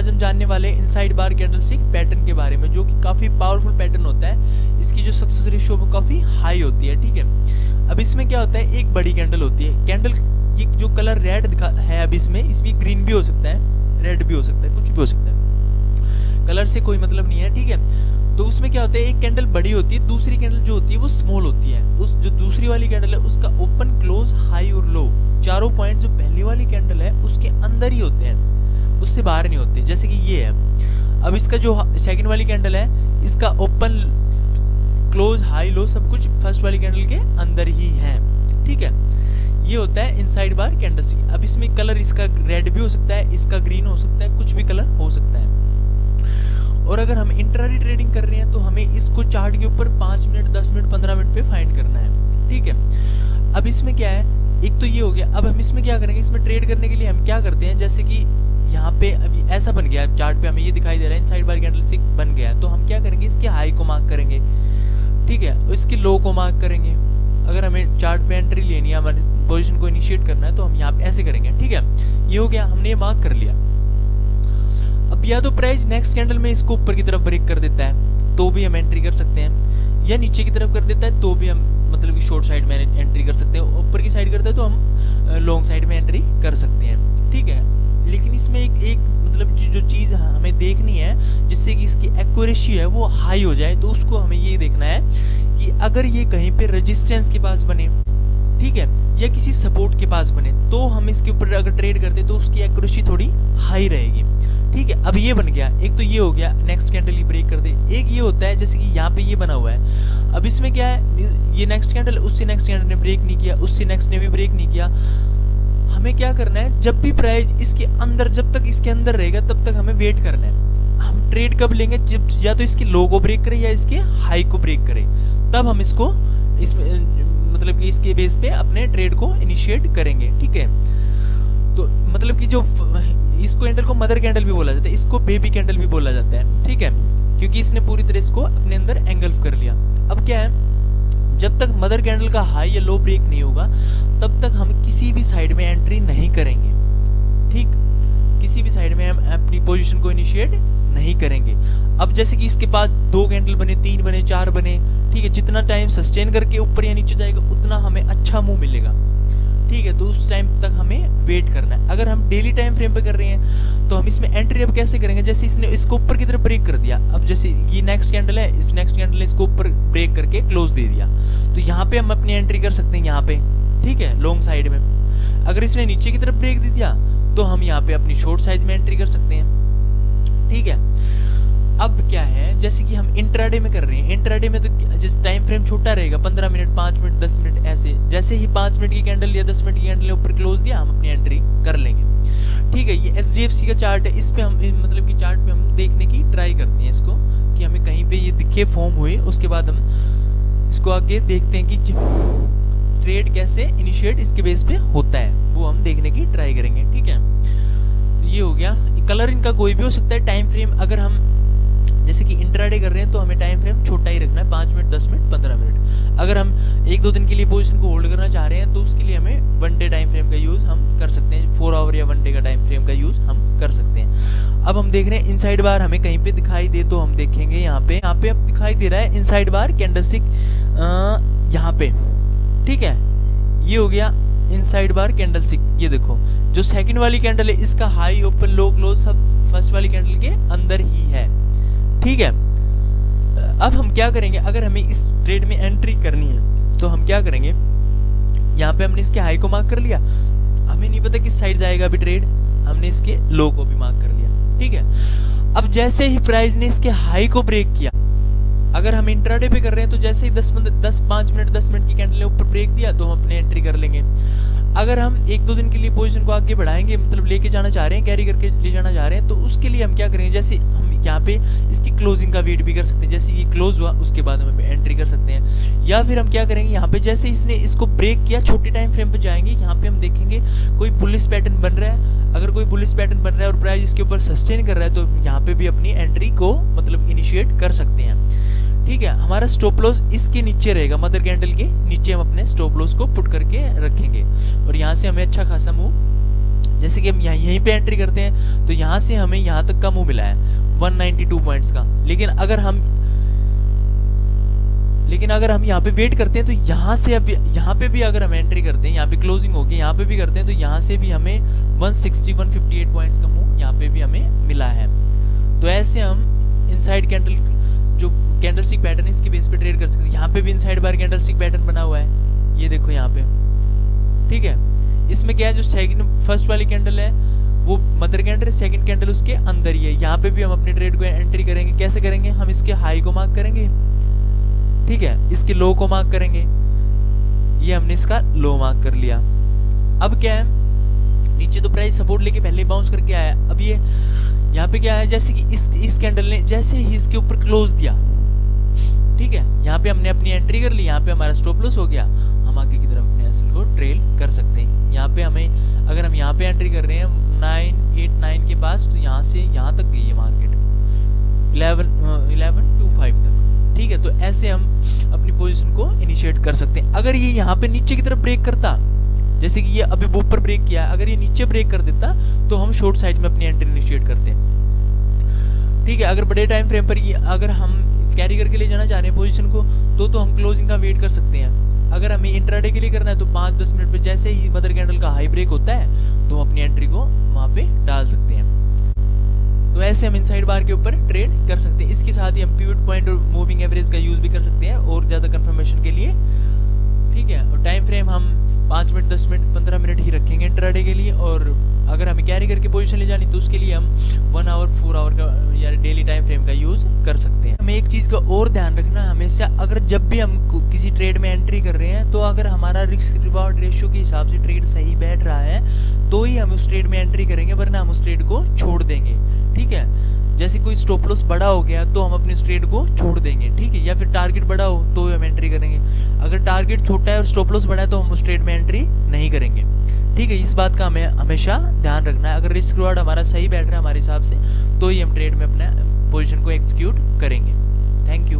आज हम जानने वाले हैं इनसाइड बार कैंडलस्टिक पैटर्न के बारे में, जो कि काफ़ी पावरफुल पैटर्न होता है। इसकी जो सक्सेस रेशियो वो काफ़ी हाई होती है। ठीक है, अब इसमें क्या होता है, एक बड़ी कैंडल होती है। कैंडल की जो कलर रेड दिखा है अब इसमें ग्रीन भी हो सकता है, रेड भी हो सकता है, कुछ भी हो सकता है, कलर से कोई मतलब नहीं है। ठीक है, तो उसमें क्या होता है, एक कैंडल बड़ी होती है, दूसरी कैंडल जो होती है वो स्मॉल होती है। उस जो दूसरी वाली कैंडल है उसका ओपन, क्लोज, हाई और लो चारों पॉइंट जो पहली वाली कैंडल है उसके अंदर ही होते हैं, उससे बाहर नहीं होते। जैसे कि ये है। अब इसका जो सेकंड वाली कैंडल है इसका ओपन, क्लोज, हाई, लो सब कुछ फर्स्ट वाली कैंडल के अंदर ही है। ठीक है, ये होता है इनसाइड बार कैंडलस्टिक। अब इसमें कलर इसका रेड भी हो सकता है, इसका ग्रीन हो सकता है, कुछ भी कलर हो सकता है। और अगर हम इंट्राडे ट्रेडिंग कर रहे हैं तो हमें इसको चार्ट के ऊपर 5 मिनट, 10 मिनट, 15 मिनट पे फाइंड करना है। ठीक है, अब इसमें क्या है, एक तो ये हो गया। अब हम इसमें क्या करेंगे, इसमें ट्रेड करने के लिए हम क्या करते हैं, जैसे कि यहाँ पे अभी ऐसा बन गया है, चार्ट पे हमें ये दिखाई दे रहा है इनसाइड बार कैंडलस्टिक बन गया है, तो हम क्या करेंगे, इसके हाई को मार्क करेंगे। ठीक है, इसके लो को मार्क करेंगे। अगर हमें चार्ट पे एंट्री लेनी है, हमारी पोजीशन को इनिशिएट करना है, तो हम यहाँ पे ऐसे करेंगे। ठीक है, ये हो गया, हमने ये मार्क कर लिया। अब या तो प्राइस नेक्स्ट कैंडल में इसको ऊपर की तरफ ब्रेक कर देता है तो भी हम एंट्री कर सकते हैं, या नीचे की तरफ कर देता है तो भी हम मतलब कि शॉर्ट साइड में एंट्री कर सकते हैं। ऊपर की साइड करता है तो हम लॉन्ग साइड में एंट्री कर सकते हैं। ठीक है, लेकिन इसमें एक मतलब जो चीज़ हमें देखनी है जिससे कि इसकी एक्यूरेसी है वो हाई हो जाए, तो उसको हमें ये देखना है कि अगर ये कहीं पे रेजिस्टेंस के पास बने, ठीक है, या किसी सपोर्ट के पास बने, तो हम इसके ऊपर अगर ट्रेड करते तो उसकी एक्यूरेसी थोड़ी हाई रहेगी। ठीक है, अब ये बन गया, एक तो ये हो गया, नेक्स्ट कैंडल ही ब्रेक कर दे। एक ये होता है जैसे कि यहाँ पे ये बना हुआ है, अब इसमें क्या है, ये नेक्स्ट कैंडल, उससे नेक्स्ट कैंडल ने ब्रेक नहीं किया, उससे नेक्स्ट ने भी ब्रेक नहीं किया। हमें क्या करना है, जब भी प्राइस इसके अंदर, जब तक इसके अंदर रहेगा तब तक हमें वेट करना है। हम ट्रेड कब लेंगे, जब या तो इसके लो को ब्रेक करे या इसके हाई को ब्रेक करे, तब हम इसको इसमें मतलब कि इसके बेस पे अपने ट्रेड को इनिशिएट करेंगे। ठीक है, तो मतलब कि जो इसको कैंडल को मदर कैंडल भी बोला जाता है, इसको बेबी कैंडल भी बोला जाता है। ठीक है, क्योंकि इसने पूरी तरह इसको अपने अंदर एंगल्फ कर लिया। अब क्या है, जब तक मदर कैंडल का हाई या लो ब्रेक नहीं होगा तब तक हम किसी भी साइड में एंट्री नहीं करेंगे। ठीक, किसी भी साइड में हम अपनी पोजीशन को इनिशिएट नहीं करेंगे। अब जैसे कि इसके पास 2 कैंडल बने, 3 बने, 4 बने, ठीक है, जितना टाइम सस्टेन करके ऊपर या नीचे जाएगा उतना हमें अच्छा मूव मिलेगा। ठीक है, तो उस टाइम तक हमें वेट करना है। अगर हम डेली टाइम फ्रेम पे कर रहे हैं तो हम इसमें एंट्री अब कैसे करेंगे, जैसे इसने इसको ऊपर की तरफ ब्रेक कर दिया, अब जैसे ये नेक्स्ट कैंडल है, इस नेक्स्ट कैंडल ने इसको ऊपर ब्रेक करके क्लोज दे दिया, तो यहाँ पे हम अपनी एंट्री कर सकते हैं यहाँ पे। ठीक है, लॉन्ग साइड में। अगर इसने नीचे की तरफ ब्रेक दे दिया तो हम यहाँ पे अपनी शॉर्ट साइड में एंट्री कर सकते हैं। ठीक है, अब क्या है, जैसे कि हम इंट्राडे में कर रहे हैं, इंट्राडे में तो जिस टाइम फ्रेम छोटा रहेगा, 15 मिनट, 5 मिनट, 10 मिनट, ऐसे जैसे ही 5 मिनट की कैंडल या 10 मिनट की कैंडल ने ऊपर क्लोज दिया, हम अपनी एंट्री कर लेंगे। ठीक है, ये SDFC का चार्ट है, इस पे हम मतलब कि चार्ट पे हम देखने की ट्राई करते हैं इसको, कि हमें कहीं पे ये दिखे फॉर्म हुए, उसके बाद हम इसको आगे देखते हैं कि ट्रेड कैसे इनिशिएट इसके बेस पे होता है, वो हम देखने की ट्राई करेंगे। ठीक है, तो ये हो गया। कलर इनका कोई भी हो सकता है। टाइम फ्रेम अगर हम जैसे कि इंट्राडे कर रहे हैं तो हमें टाइम फ्रेम छोटा ही रखना है, 5 मिनट, 10 मिनट, 15 मिनट। अगर हम 1-2 दिन के लिए पोजीशन को होल्ड करना चाह रहे हैं तो उसके लिए हमें 1 डे टाइम फ्रेम का यूज़ हम कर सकते हैं, 4 आवर या 1 डे का टाइम फ्रेम का यूज़ हम कर सकते हैं। अब हम देख रहे हैं इनसाइड बार हमें कहीं पे दिखाई दे तो हम देखेंगे यहाँ पे अब दिखाई दे रहा है इनसाइड बार कैंडलस्टिक यहाँ पे। ठीक है, ये हो गया इनसाइड बार कैंडलस्टिक। ये देखो, जो सेकंड वाली कैंडल है इसका हाई, ओपन, लो, क्लोज सब फर्स्ट वाली कैंडल के अंदर ही है। ठीक है, अब हम क्या करेंगे, अगर हमें इस ट्रेड में एंट्री करनी है तो हम क्या करेंगे, यहाँ पे हमने इसके हाई को मार्क कर लिया, हमें नहीं पता किस साइड जाएगा अभी ट्रेड, हमने इसके लो को भी मार्क कर लिया। ठीक है, अब जैसे ही प्राइस ने इसके हाई को ब्रेक किया, अगर हम इंट्राडे पे कर रहे हैं तो जैसे ही 5 मिनट 10 मिनट की कैंडल ने ऊपर ब्रेक दिया तो हम अपने एंट्री कर लेंगे। अगर हम 1-2 दिन के लिए पोजीशन को आगे बढ़ाएंगे, मतलब लेके जाना चाह रहे हैं, कैरी करके ले जाना चाह रहे हैं, तो उसके लिए हम क्या करेंगे, जैसे हम यहाँ पे इसकी क्लोजिंग का वेट भी कर सकते हैं, जैसे ये क्लोज हुआ उसके बाद हम एंट्री कर सकते हैं। या फिर हम क्या करेंगे, यहाँ पे जैसे इसने इसको ब्रेक किया, छोटे टाइम फ्रेम पे जाएंगे, यहाँ पे हम देखेंगे कोई बुलिश पैटर्न बन रहा है। अगर कोई बुलिश पैटर्न बन रहा है और प्राइस इसके ऊपर सस्टेन कर रहा है तो यहाँ पे भी अपनी एंट्री को मतलब इनिशिएट कर सकते हैं। ठीक है, हमारा स्टॉप लॉस इसके नीचे रहेगा, मदर कैंडल के नीचे हम अपने स्टॉप लॉस को पुट करके रखेंगे और यहाँ से हमें अच्छा खासा मूव जैसे कि हम यहीं पे एंट्री करते हैं तो यहाँ से हमें यहाँ तक का मूव मिला है 192 पॉइंट्स का। लेकिन अगर हम यहाँ पे वेट करते हैं तो यहाँ से अब यहाँ पे भी अगर हम एंट्री करते हैं, यहाँ पे क्लोजिंग होके यहाँ पे भी करते हैं तो यहाँ से भी हमें 158 पॉइंट्स का मूव यहाँ पे भी हमें मिला है। तो ऐसे हम इनसाइड कैंडल जो कैंडलस्टिक पैटर्न है इसके बेस पे ट्रेड कर सकते हैं। यहाँ पे भी इनसाइड बार कैंडलस्टिक पैटर्न बना हुआ है, ये देखो यहाँ पे, ठीक है। इसमें क्या है, जो सेकंड फर्स्ट वाली कैंडल है वो मदर कैंडल है, सेकंड कैंडल उसके अंदर ही है। यहाँ पे भी हम अपने ट्रेड को एंट्री करेंगे। कैसे करेंगे, हम इसके हाई को मार्क करेंगे, ठीक है, इसके लो को मार्क करेंगे। ये हमने इसका लो मार्क कर लिया। अब क्या है, नीचे तो प्राइस सपोर्ट लेके पहले बाउंस करके आया। अब ये यहाँ पे क्या है, जैसे कि इस कैंडल ने जैसे ही इसके ऊपर क्लोज दिया, ठीक है, यहाँ पे हमने अपनी एंट्री कर ली, यहाँ पे हमारा स्टॉप लॉस हो गया। हम आगे की तरफ अपने एसेट को ट्रेल कर सकते हैं। यहाँ पे हमें अगर हम यहाँ पे एंट्री कर रहे हैं 989 के पास, तो यहाँ से यहाँ तक गई है मार्केट 1125 तक, ठीक है। तो ऐसे हम अपनी पोजीशन को इनिशिएट कर सकते हैं। अगर ये यहाँ पे नीचे की तरफ ब्रेक करता, जैसे कि ये अभी ऊपर ब्रेक किया है, अगर ये नीचे ब्रेक कर देता तो हम शॉर्ट साइड में अपनी एंट्री इनिशिएट करते हैं, ठीक है। अगर बड़े टाइम फ्रेम पर ये अगर हम कैरी करके ले जाना चाह रहे हैं पोजीशन को, तो हम क्लोजिंग का वेट कर सकते हैं। अगर हमें इंट्राडे के लिए करना है तो 5-10 मिनट पे जैसे ही मदर कैंडल का हाई ब्रेक होता है तो हम अपनी एंट्री को वहां पे डाल सकते हैं। तो ऐसे हम इनसाइड बार के ऊपर ट्रेड कर सकते हैं। इसके साथ ही हम पिवट पॉइंट और मूविंग एवरेज का यूज भी कर सकते हैं और ज्यादा कंफर्मेशन के लिए, ठीक है। और टाइम फ्रेम हम 5 मिनट, 10 मिनट, 15 मिनट ही रखेंगे इंट्राडे के लिए। और अगर हमें कैरी करके पोजीशन ले जानी तो उसके लिए हम 1 आवर 4 आवर का या डेली टाइम फ्रेम का यूज कर सकते हैं। हमें एक चीज का और ध्यान रखना है हमेशा, अगर जब भी हम किसी ट्रेड में एंट्री कर रहे हैं तो अगर हमारा रिस्क रिवॉर्ड रेशियो के हिसाब से ट्रेड सही बैठ रहा है तो ही हम उस ट्रेड में एंट्री करेंगे, वरना हम उस ट्रेड को छोड़ देंगे, ठीक है। जैसे कोई स्टॉप लॉस बड़ा हो गया तो हम अपने ट्रेड को छोड़ देंगे, ठीक है। या फिर टारगेट बड़ा हो तो हम एंट्री करेंगे। अगर टारगेट छोटा है और स्टॉप लॉस बड़ा है तो हम उस ट्रेड में एंट्री नहीं करेंगे, ठीक है। इस बात का हमें हमेशा ध्यान रखना है। अगर रिस्क रिवॉर्ड हमारा सही बैठ रहा है हमारे हिसाब से तो ही हम ट्रेड में अपना पोजीशन को एग्जीक्यूट करेंगे। Thank you.